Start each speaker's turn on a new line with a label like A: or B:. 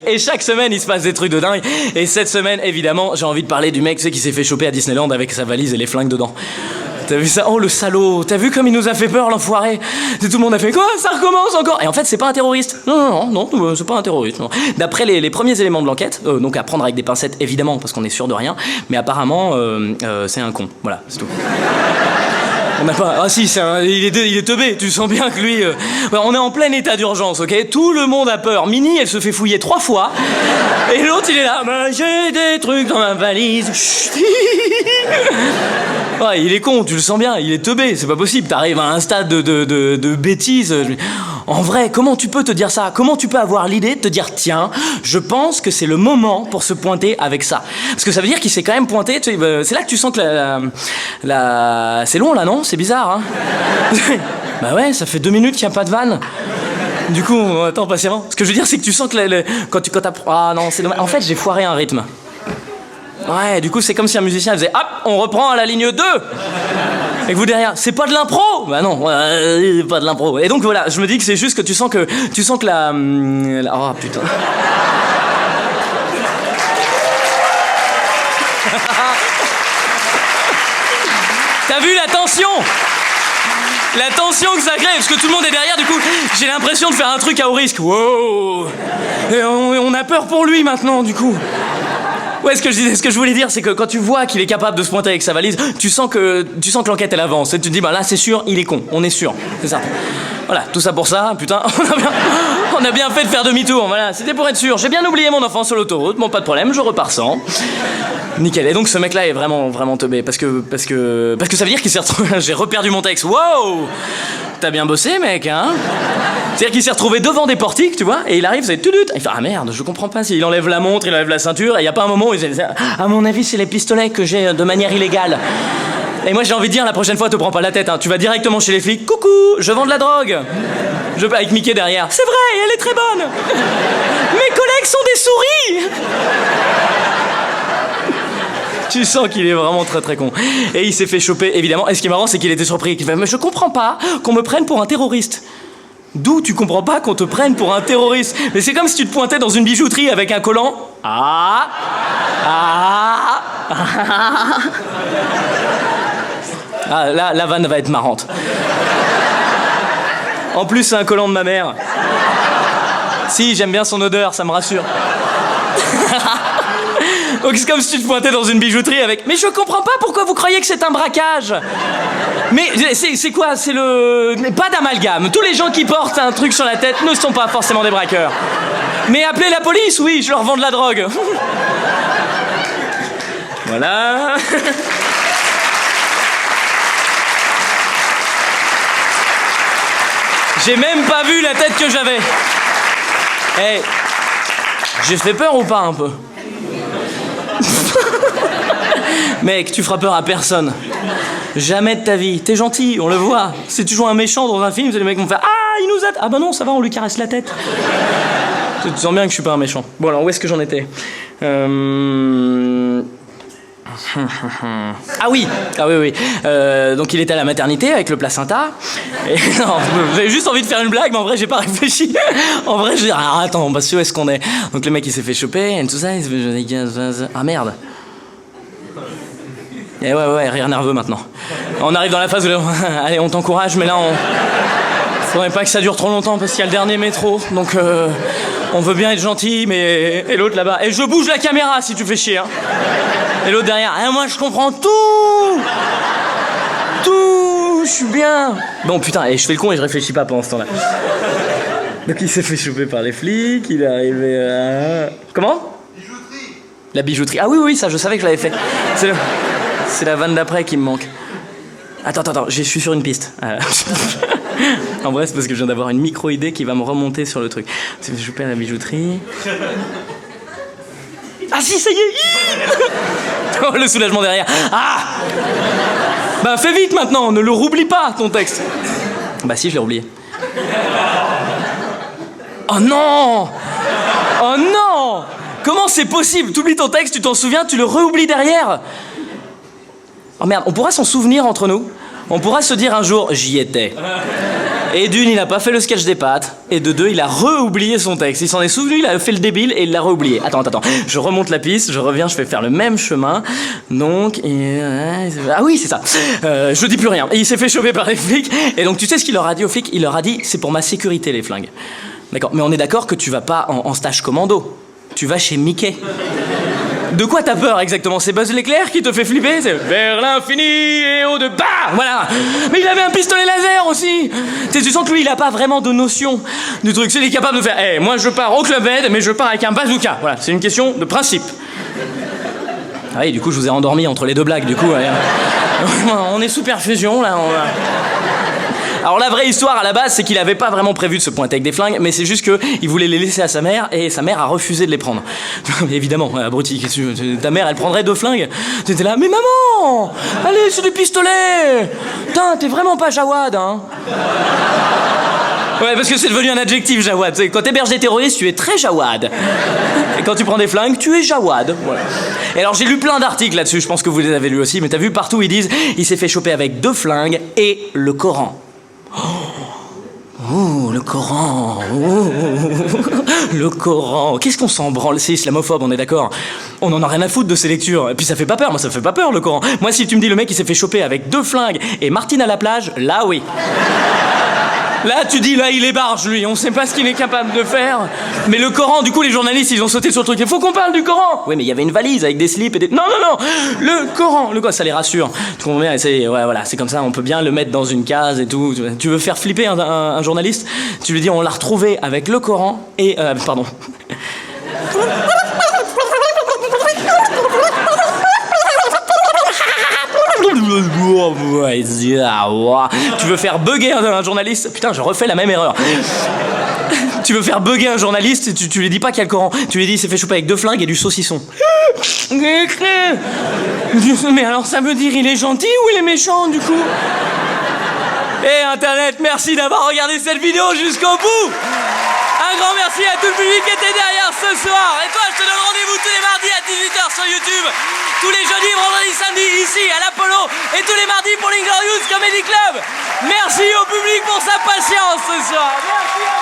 A: Et chaque semaine, il se passe des trucs de dingue. Et cette semaine, évidemment, j'ai envie de parler du mec, tu sais, qui s'est fait choper à Disneyland avec sa valise et les flingues dedans. T'as vu ça? Oh, le salaud! T'as vu comme il nous a fait peur, l'enfoiré? Tout le monde a fait quoi? Ça recommence encore? Et en fait, c'est pas un terroriste. Non, c'est pas un terroriste. Non. D'après les premiers éléments de l'enquête, donc à prendre avec des pincettes, évidemment, parce qu'on est sûr de rien, mais apparemment, c'est un con. Voilà, c'est tout. On n'a pas... Ah si, il est teubé, tu sens bien que lui... On est en plein état d'urgence, ok? Tout le monde a peur. Minnie, elle se fait fouiller 3 fois. Et l'autre, il est là. J'ai des trucs dans ma valise. Chut. Ouais, il est con, tu le sens bien, il est teubé, c'est pas possible. T'arrives à un stade de bêtises. En vrai, comment tu peux te dire ça? Comment tu peux avoir l'idée de te dire, tiens, je pense que c'est le moment pour se pointer avec ça? Parce que ça veut dire qu'il s'est quand même pointé. C'est là que tu sens que c'est long là, non? C'est bizarre, hein? Bah ouais, ça fait 2 minutes qu'il n'y a pas de vanne. Du coup, attends patiemment. Ce que je veux dire, c'est que tu sens que quand t'as... Ah non, c'est dommage. En fait, j'ai foiré un rythme. Ouais, du coup, c'est comme si un musicien faisait hop, on reprend à la ligne 2. Et que vous derrière, c'est pas de l'impro? Bah non, pas de l'impro. Et donc voilà, je me dis que c'est juste que tu sens que la... Oh putain. T'as vu la tension? La tension que ça crée, parce que tout le monde est derrière, du coup, j'ai l'impression de faire un truc à haut risque. Wow. Et on a peur pour lui maintenant, du coup. Ouais, ce que je voulais dire, c'est que quand tu vois qu'il est capable de se pointer avec sa valise, tu sens que l'enquête elle avance. Et tu te dis, bah là c'est sûr, il est con, on est sûr. C'est ça. Voilà, tout ça pour ça, putain, on a bien fait de faire demi-tour, voilà, c'était pour être sûr. J'ai bien oublié mon enfant sur l'autoroute, bon pas de problème, je repars sans. Nickel. Et donc ce mec-là est vraiment, vraiment teubé, parce que ça veut dire qu'il s'est retrouvé... J'ai reperdu mon texte, wow. T'as bien bossé, mec, hein? C'est-à-dire qu'il s'est retrouvé devant des portiques, tu vois, et il arrive, c'est tout. Il fait, ah merde, je comprends pas, s'il enlève la montre, il enlève la ceinture, et y a pas un moment où il dit, à mon avis, c'est les pistolets que j'ai de manière illégale. Et moi j'ai envie de dire, la prochaine fois, te prends pas la tête, hein. Tu vas directement chez les flics, coucou, je vends de la drogue. Avec Mickey derrière, c'est vrai, elle est très bonne. Mes collègues sont des souris. Tu sens qu'il est vraiment très très con. Et il s'est fait choper, évidemment. Et ce qui est marrant, c'est qu'il était surpris. Il fait, mais je comprends pas qu'on me prenne pour un terroriste. D'où tu comprends pas qu'on te prenne pour un terroriste? Mais c'est comme si tu te pointais dans une bijouterie avec un collant. Ah. Ah, là, la vanne va être marrante. En plus, c'est un collant de ma mère. Si, j'aime bien son odeur, ça me rassure. Donc c'est comme si tu te pointais dans une bijouterie avec... Mais je comprends pas pourquoi vous croyez que c'est un braquage. Mais c'est quoi? C'est le... Mais pas d'amalgame. Tous les gens qui portent un truc sur la tête ne sont pas forcément des braqueurs. Mais appelez la police, oui, je leur vends de la drogue. Voilà. J'ai même pas vu la tête que j'avais. Hey, j'ai fait peur ou pas un peu? Mec, tu feras peur à personne. Jamais de ta vie. T'es gentil, on le voit. Si tu joues un méchant dans un film, les mecs vont faire ah, il nous a... Ah bah non, ça va, on lui caresse la tête. Tu sens bien que je suis pas un méchant. Bon alors, où est-ce que j'en étais? Ah oui. Donc il était à la maternité avec le placenta. Et non, j'avais juste envie de faire une blague, mais en vrai j'ai pas réfléchi. En vrai j'ai dit ah, attends, bah où est-ce qu'on est? Donc le mec il s'est fait choper et tout ça, il se fait... Ah merde. Et ouais, rire nerveux maintenant. On arrive dans la phase où allez, on t'encourage, mais là faudrait pas que ça dure trop longtemps parce qu'il y a le dernier métro. Donc on veut bien être gentil, mais... Et l'autre là-bas, et je bouge la caméra si tu fais chier, hein. Et l'autre derrière, moi je comprends tout, je suis bien. Bon putain, et je fais le con et je réfléchis pas pendant ce temps-là. Donc il s'est fait choper par les flics, il est arrivé à... Comment? Bijouterie. La bijouterie, ah oui, ça je savais que je l'avais fait. C'est la vanne d'après qui me manque. Attends, je suis sur une piste. En vrai c'est parce que je viens d'avoir une micro-idée qui va me remonter sur le truc. Il s'est fait choper à la bijouterie... Ah si, ça y est. Oh, le soulagement derrière. Ah. Bah fais vite maintenant, ne le roublie pas ton texte. Bah si, je l'ai oublié. Oh non. Comment c'est possible? T'oublies ton texte, tu t'en souviens, tu le réoublies derrière. Oh merde, on pourra s'en souvenir entre nous. On pourra se dire un jour, j'y étais. Et d'une, il a pas fait le sketch des pâtes. Et de deux, il a re-oublié son texte. Il s'en est souvenu, il a fait le débile et il l'a re-oublié. Attends. Je remonte la piste, je reviens, je vais faire le même chemin. Donc, ah oui, c'est ça. Je dis plus rien. Et il s'est fait choper par les flics. Et donc, tu sais ce qu'il leur a dit aux flics? Il leur a dit, c'est pour ma sécurité, les flingues. D'accord, mais on est d'accord que tu vas pas en stage commando. Tu vas chez Mickey. De quoi t'as peur exactement? C'est Buzz l'éclair qui te fait flipper? C'est vers l'infini et au-delà. Voilà. Mais il avait un pistolet laser aussi. Tu sens que lui, il a pas vraiment de notion du truc. C'est qu'il est capable de faire, hey, moi je pars au Club Med, mais je pars avec un bazooka. Voilà, c'est une question de principe. Ah oui, du coup, je vous ai endormi entre les deux blagues, du coup. Ouais. On est sous perfusion, là. Alors la vraie histoire à la base, c'est qu'il avait pas vraiment prévu de se pointer avec des flingues, mais c'est juste qu'il voulait les laisser à sa mère et sa mère a refusé de les prendre. Évidemment, abruti, ta mère elle prendrait 2 flingues. T'étais là, mais maman, allez, c'est des pistolets. Putain, t'es vraiment pas Jawad, hein. Ouais, parce que c'est devenu un adjectif, Jawad. Quand t'héberges des terroristes, tu es très Jawad. Et quand tu prends des flingues, tu es Jawad. Voilà. Et alors, j'ai lu plein d'articles là-dessus, je pense que vous les avez lus aussi, mais t'as vu, partout, ils disent, il s'est fait choper avec 2 flingues et le Coran. Oh, le Coran. Oh, le Coran. Qu'est-ce qu'on s'en branle? C'est islamophobe, on est d'accord? On en a rien à foutre de ces lectures. Et puis ça fait pas peur, moi ça me fait pas peur le Coran. Moi si tu me dis le mec il s'est fait choper avec 2 flingues et Martine à la plage, là oui. Là, tu dis, là, il est barge, lui. On sait pas ce qu'il est capable de faire. Mais le Coran, du coup, les journalistes, ils ont sauté sur le truc. Il faut qu'on parle du Coran. Oui, mais il y avait une valise avec des slips et des... Non. Le Coran. Le quoi, ça les rassure. Tu comprends bien? Ouais, voilà, c'est comme ça. On peut bien le mettre dans une case et tout. Tu veux faire flipper un journaliste? Tu lui dis, on l'a retrouvé avec le Coran et... pardon. Tu veux faire bugger un journaliste? Putain, je refais la même erreur. Tu veux faire bugger un journaliste, tu lui dis pas qu'il y a le Coran. Tu lui dis il s'est fait choper avec 2 flingues et du saucisson. Mais alors ça veut dire il est gentil ou il est méchant du coup? Et Internet, merci d'avoir regardé cette vidéo jusqu'au bout. Un grand merci à tout le public qui était derrière ce soir. Et toi, je te donne rendez-vous tous les mardis à 18h sur YouTube, tous les jeudis, vendredis, samedis ici à l'Apollo et tous les mardis pour l'Inglorious Comedy Club. Merci au public pour sa patience ce soir. Merci.